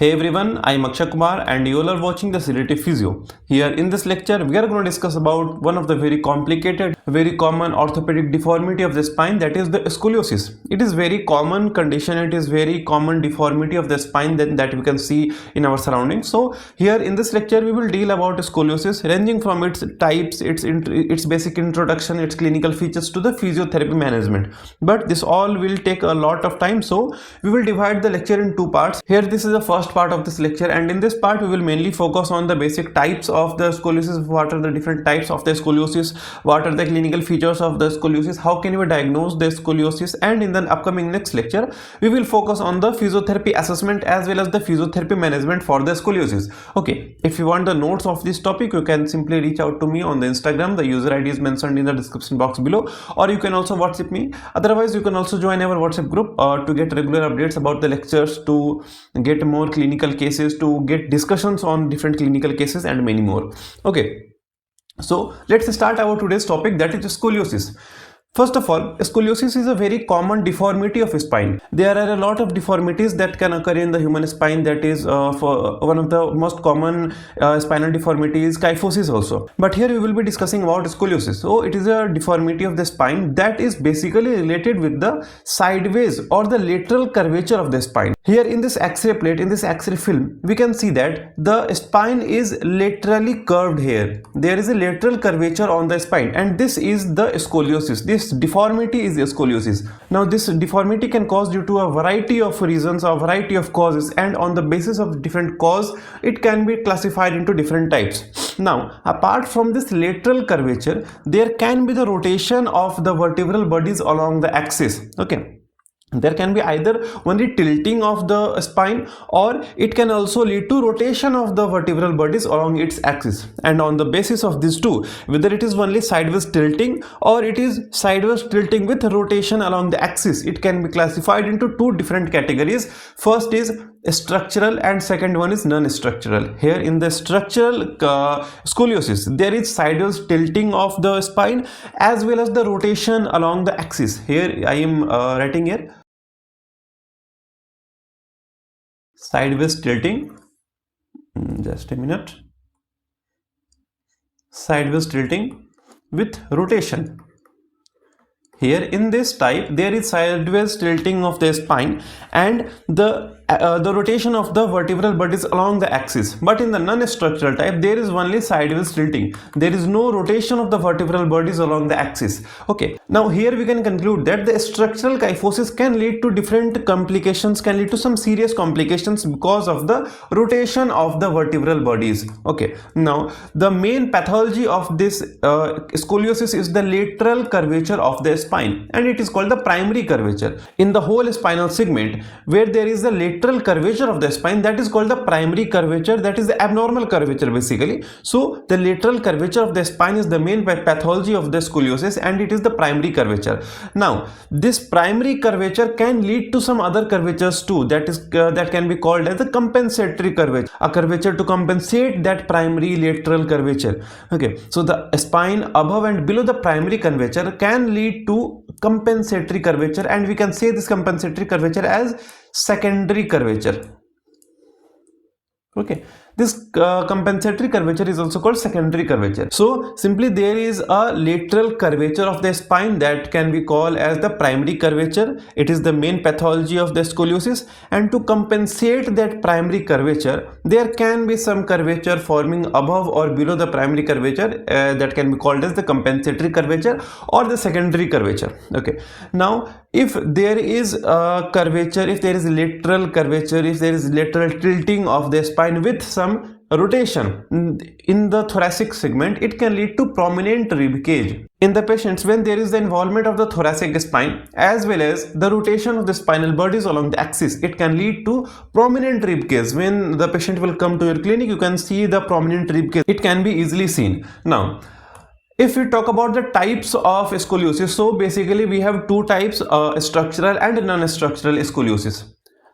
Hey everyone, I am Akshay Kumar and you all are watching the Sedative Physio. Here in this lecture, we are going to discuss about one of the very complicated, very common orthopedic deformity of the spine, that is the scoliosis. It is very common condition, it is very common deformity of the spine that we can see in our surroundings. So here in this lecture, we will deal about scoliosis ranging from its types, its basic introduction, its clinical features to the physiotherapy management. But this all will take a lot of time, so we will divide the lecture in two parts. Here this is the first part of this lecture, and in this part we will mainly focus on the basic types of the scoliosis. What are the different types of the scoliosis, what are the clinical features of the scoliosis, how can we diagnose the scoliosis, and in the upcoming next lecture we will focus on the physiotherapy assessment as well as the physiotherapy management for the scoliosis. Okay, if you want the notes of this topic, you can simply reach out to me on the Instagram. The user ID is mentioned in the description box below, or you can also WhatsApp me. Otherwise you can also join our WhatsApp group to get regular updates about the lectures, to get more clinical cases, to get discussions on different clinical cases, and many more. Okay, so let's start our today's topic, that is scoliosis. First of all, scoliosis is a very common deformity of spine. There are a lot of deformities that can occur in the human spine. That is for one of the most common spinal deformities, kyphosis also. But here we will be discussing about scoliosis. So it is a deformity of the spine that is basically related with the sideways or the lateral curvature of the spine. Here in this X-ray plate, in this X-ray film, we can see that the spine is laterally curved here. There is a lateral curvature on the spine, and this is the scoliosis. This deformity is scoliosis. Now this deformity can cause due to a variety of reasons, a variety of causes, and on the basis of different cause it can be classified into different types. Now apart from this lateral curvature, there can be the rotation of the vertebral bodies along the axis. Okay, there can be either only tilting of the spine, or it can also lead to rotation of the vertebral bodies along its axis. And on the basis of these two, whether it is only sideways tilting or it is sideways tilting with rotation along the axis, it can be classified into two different categories. First is structural and second one is non-structural. Here in the structural scoliosis, there is sideways tilting of the spine as well as the rotation along the axis. Here I am writing here sideways tilting, just a minute, sideways tilting with rotation. Here in this type, there is sideways tilting of the spine and the rotation of the vertebral bodies along the axis. But in the non-structural type, there is only sideways tilting. There is no rotation of the vertebral bodies along the axis. Okay, now here we can conclude that the structural kyphosis can lead to different complications, can lead to some serious complications because of the rotation of the vertebral bodies. Okay, now the main pathology of this scoliosis is the lateral curvature of the spine, and it is called the primary curvature. In the whole spinal segment where there is the lateral curvature of the spine, that is called the primary curvature, that is the abnormal curvature basically. So the lateral curvature of the spine is the main pathology of the scoliosis, and it is the primary curvature. Now this primary curvature can lead to some other curvatures too, that can be called as the compensatory curvature, a curvature to compensate that primary lateral curvature. Okay, so the spine above and below the primary curvature can lead to compensatory curvature, and we can say this compensatory curvature as secondary curvature. Okay, this compensatory curvature is also called secondary curvature. So simply there is a lateral curvature of the spine that can be called as the primary curvature. It is the main pathology of the scoliosis, and to compensate that primary curvature, there can be some curvature forming above or below the primary curvature that can be called as the compensatory curvature or the secondary curvature. Okay, now if there is a curvature, if there is lateral curvature, if there is lateral tilting of the spine with some rotation in the thoracic segment, it can lead to prominent rib cage. In the patients, when there is the involvement of the thoracic spine as well as the rotation of the spinal bodies along the axis, it can lead to prominent rib cage. When the patient will come to your clinic, you can see the prominent rib cage. It can be easily seen. Now if we talk about the types of scoliosis, so basically we have two types, structural and non-structural scoliosis.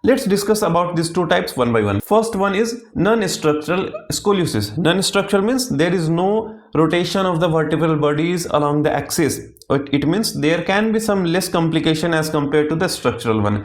Let's discuss about these two types one by one. First one is non-structural scoliosis. Non-structural means there is no rotation of the vertebral bodies along the axis. It means there can be some less complication as compared to the structural one.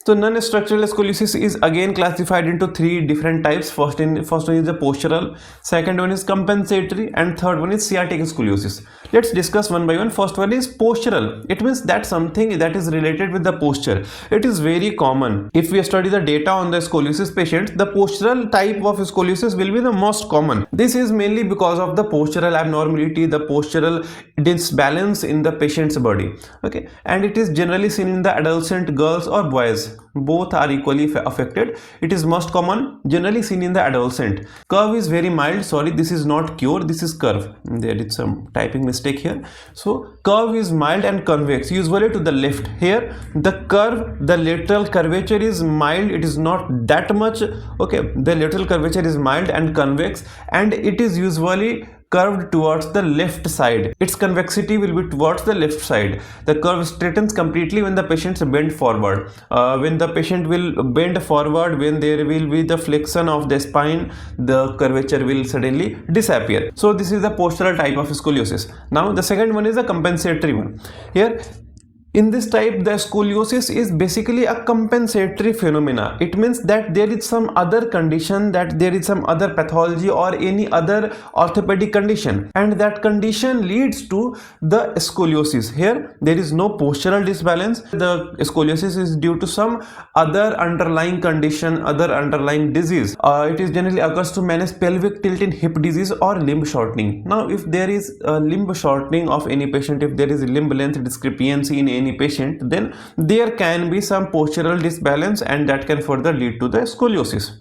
So non-structural scoliosis is again classified into three different types. First one is the postural, second one is compensatory, and third one is sciatic scoliosis. Let's discuss one by one. First one is postural. It means that something that is related with the posture. It is very common. If we study the data on the scoliosis patients, the postural type of scoliosis will be the most common. This is mainly because of the postural abnormality, the postural disbalance in the patient's body. Okay, and it is generally seen in the adolescent girls or boys. Both are equally affected. It is most common, generally seen in the adolescent. Curve is very mild. Sorry, this is not cure, this is curve. There is some typing mistake here. So curve is mild and convex, usually to the left. Here the curve, the lateral curvature is mild, it is not that much. Okay, the lateral curvature is mild and convex, and it is usually curved towards the left side. Its convexity will be towards the left side. The curve straightens completely when the patient bend forward. When the patient will bend forward, when there will be the flexion of the spine, the curvature will suddenly disappear. So this is the postural type of scoliosis. Now the second one is the compensatory one. Here in this type, the scoliosis is basically a compensatory phenomena. It means that there is some other condition, that there is some other pathology or any other orthopedic condition, and that condition leads to the scoliosis. Here there is no postural disbalance. The scoliosis is due to some other underlying condition, other underlying disease. It is generally occurs to manage pelvic tilt in hip disease or limb shortening. Now if there is a limb shortening of any patient, if there is a limb length discrepancy in any patient, then there can be some postural disbalance, and that can further lead to the scoliosis.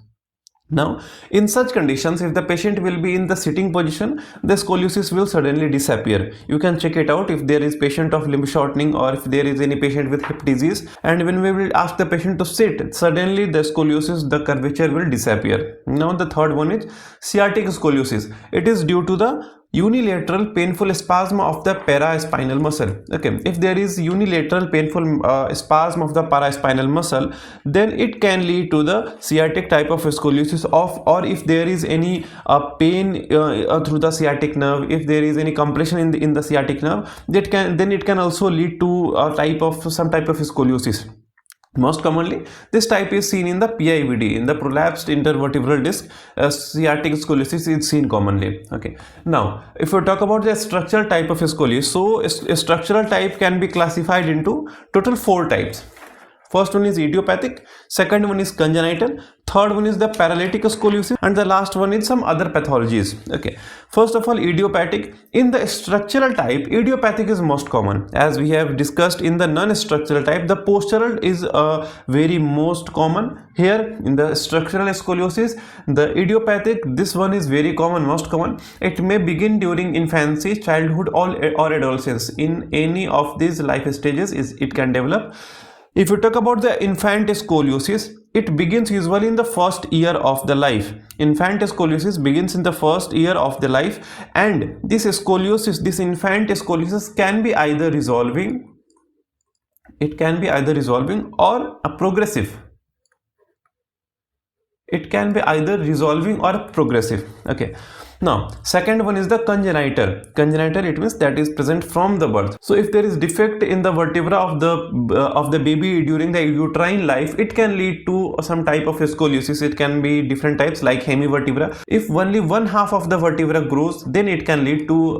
Now in such conditions, if the patient will be in the sitting position, the scoliosis will suddenly disappear. You can check it out if there is patient of limb shortening or if there is any patient with hip disease, and when we will ask the patient to sit, suddenly the scoliosis, the curvature will disappear. Now the third one is sciatic scoliosis. It is due to the unilateral painful spasm of the paraspinal muscle. Okay, if there is unilateral painful spasm of the paraspinal muscle, then it can lead to the sciatic type of scoliosis or if there is any pain through the sciatic nerve, if there is any compression in the sciatic nerve, it can also lead to some type of scoliosis. Most commonly, this type is seen in the PIVD, in the prolapsed intervertebral disc. Sciatic scoliosis is seen commonly. Okay. Now, if we talk about the structural type of scoliosis, so a structural type can be classified into total 4 types. First one is idiopathic, second one is congenital, third one is the paralytic scoliosis, and the last one is some other pathologies. Okay, first of all, idiopathic. In the structural type, idiopathic is most common. As we have discussed in the non-structural type, the postural is very most common. Here in the structural scoliosis, the idiopathic, this one is very common, most common. It may begin during infancy, childhood, or adolescence. In any of these life stages, it can develop. If you talk about the infant scoliosis, it begins usually in the first year of the life. Infant scoliosis begins in the first year of the life, and this scoliosis, this infant scoliosis can be either resolving, or progressive. It can be either resolving or progressive. Okay. Now, second one is the congenital. Congenital, it means that is present from the birth. So if there is defect in the vertebra of the baby during the uterine life, it can lead to some type of scoliosis. It can be different types like hemivertebra. If only one half of the vertebra grows, then it can lead to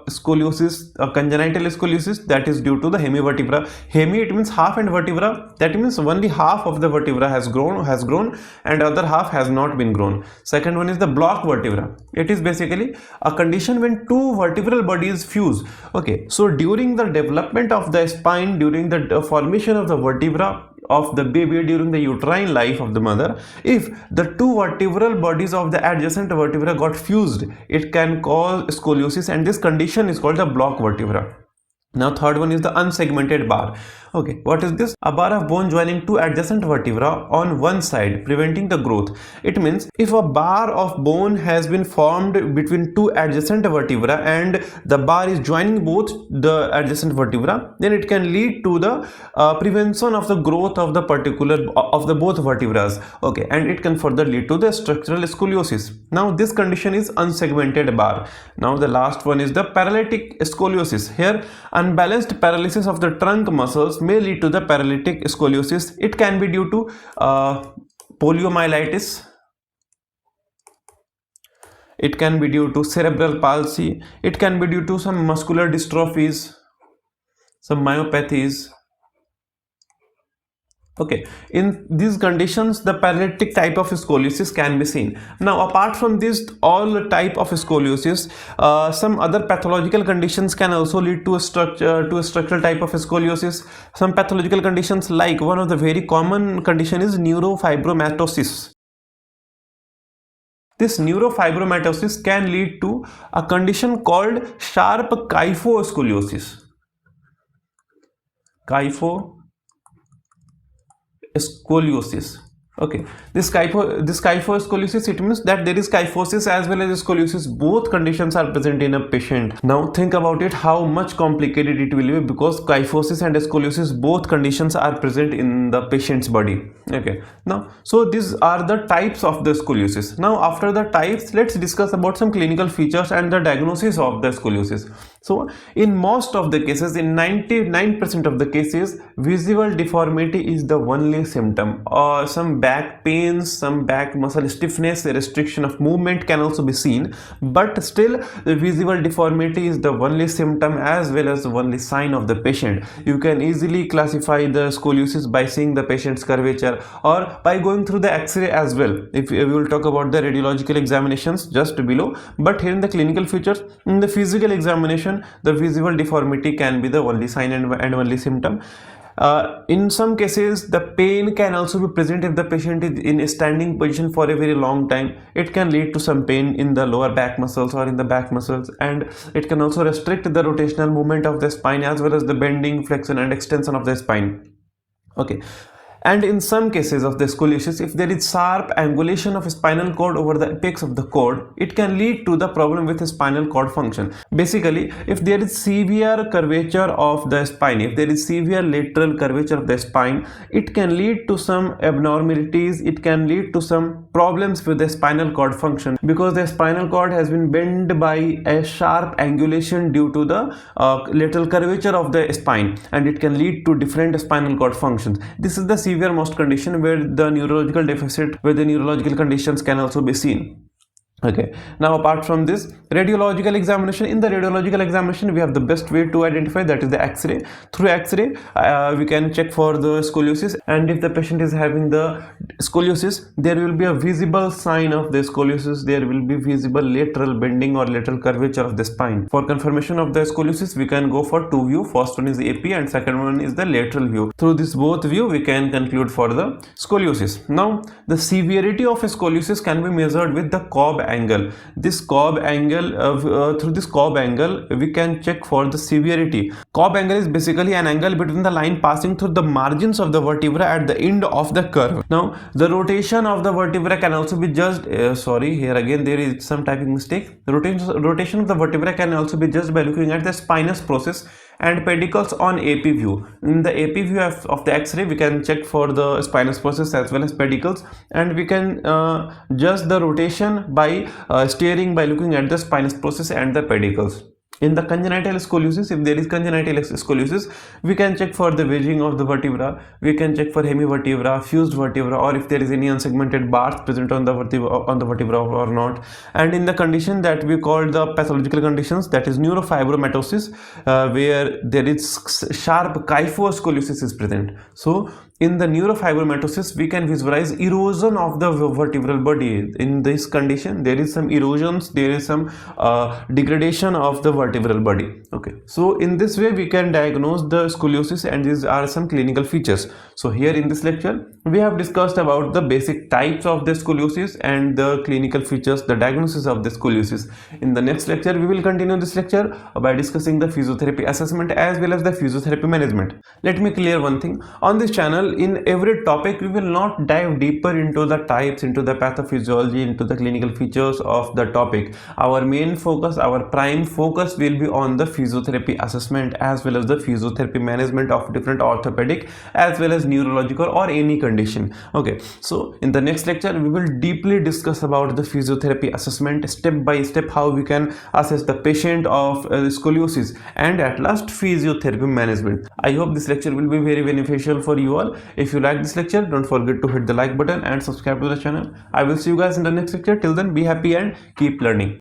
scoliosis, congenital scoliosis, that is due to the hemivertebra. Hemi, it means half, and vertebra, that means only half of the vertebra has grown and other half has not been grown. Second one is the block vertebra. It is basically a condition when two vertebral bodies fuse. Okay, so during the development of the spine, during the formation of the vertebra of the baby, during the uterine life of the mother, if the two vertebral bodies of the adjacent vertebra got fused, it can cause scoliosis, and this condition is called the block vertebra. Now third one is the unsegmented bar. Okay, what is this? A bar of bone joining two adjacent vertebra on one side, preventing the growth. It means if a bar of bone has been formed between two adjacent vertebra and the bar is joining both the adjacent vertebra, then it can lead to the prevention of the growth of the both vertebrae. Okay, and it can further lead to the structural scoliosis. Now this condition is unsegmented bar. Now the last one is the paralytic scoliosis. Here, unbalanced paralysis of the trunk muscles may lead to the paralytic scoliosis. It can be due to poliomyelitis. It can be due to cerebral palsy. It can be due to some muscular dystrophies, some myopathies. Okay, in these conditions the paralytic type of scoliosis can be seen. Now apart from this all type of scoliosis, some other pathological conditions can also lead to a structural type of scoliosis. Some pathological conditions, like one of the very common condition is neurofibromatosis. This neurofibromatosis can lead to a condition called sharp kyphoscoliosis. Kyphoscoliosis. Okay, this kyphoscoliosis, it means that there is kyphosis as well as scoliosis. Both conditions are present in a patient. Now think about it, how much complicated it will be, because kyphosis and scoliosis, both conditions are present in the patient's body. Okay, now so these are the types of the scoliosis. Now after the types, let's discuss about some clinical features and the diagnosis of the scoliosis. So in most of the cases, in 99% of the cases, visual deformity is the only symptom, or some back pains, some back muscle stiffness, restriction of movement can also be seen, but still the visual deformity is the only symptom as well as the only sign of the patient. You can easily classify the scoliosis by seeing the patient's curvature or by going through the X-ray as well. If we will talk about the radiological examinations just below, but here in the clinical features, in the physical examination, the visual deformity can be the only sign and only symptom. In some cases, the pain can also be present if the patient is in a standing position for a very long time. It can lead to some pain in the lower back muscles or in the back muscles, and it can also restrict the rotational movement of the spine as well as the bending, flexion and extension of the spine. Okay. And in some cases of the scoliosis, if there is sharp angulation of spinal cord over the apex of the cord, it can lead to the problem with spinal cord function. Basically, if there is severe curvature of the spine, if there is severe lateral curvature of the spine, it can lead to some abnormalities, it can lead to some problems with the spinal cord function, because the spinal cord has been bent by a sharp angulation due to the lateral curvature of the spine, and it can lead to different spinal cord functions. This is the severe most condition where the neurological deficit, where the neurological conditions can also be seen. Okay, now apart from this, radiological examination. In the radiological examination, we have the best way to identify, that is the X-ray. Through X-ray, we can check for the scoliosis, and if the patient is having the scoliosis, there will be a visible sign of the scoliosis. There will be visible lateral bending or lateral curvature of the spine. For confirmation of the scoliosis, we can go for two view. First one is AP and second one is the lateral view. Through this both view, we can conclude for the scoliosis. Now, the severity of a scoliosis can be measured with the Cobb angle. This Cobb angle, through this Cobb angle, we can check for the severity. Cobb angle is basically an angle between the line passing through the margins of the vertebra at the end of the curve. Now, the rotation of the vertebra can also be judged. Sorry, here again there is some typing mistake. The rotation of the vertebra can also be judged by looking at the spinous process and pedicles on AP view. In the AP view of the X-ray, we can check for the spinous process as well as pedicles, and we can judge the rotation by steering by looking at the spinous process and the pedicles. In the congenital scoliosis, if there is congenital scoliosis, we can check for the wedging of the vertebra, we can check for hemivertebra, fused vertebra, or if there is any unsegmented bars present on the vertebra or not. And in the condition that we call the pathological conditions, that is neurofibromatosis, where there is sharp kyphoscoliosis is present. So in the neurofibromatosis, we can visualize erosion of the vertebral body. In this condition, there is some erosions, there is some degradation of the vertebral body. Okay, so in this way we can diagnose the scoliosis, and these are some clinical features. So here in this lecture, we have discussed about the basic types of the scoliosis and the clinical features, the diagnosis of the scoliosis. In the next lecture, we will continue this lecture by discussing the physiotherapy assessment as well as the physiotherapy management. Let me clear one thing. On this channel, in every topic, we will not dive deeper into the types, into the pathophysiology, into the clinical features of the topic. Our main focus, our prime focus will be on the physiotherapy assessment as well as the physiotherapy management of different orthopedic as well as neurological or any condition. Okay, so in the next lecture we will deeply discuss about the physiotherapy assessment step by step, how we can assess the patient of scoliosis, and at last physiotherapy management. I hope this lecture will be very beneficial for you all. If you like this lecture, don't forget to hit the like button and subscribe to the channel. I will see you guys in the next lecture. Till then, be happy and keep learning.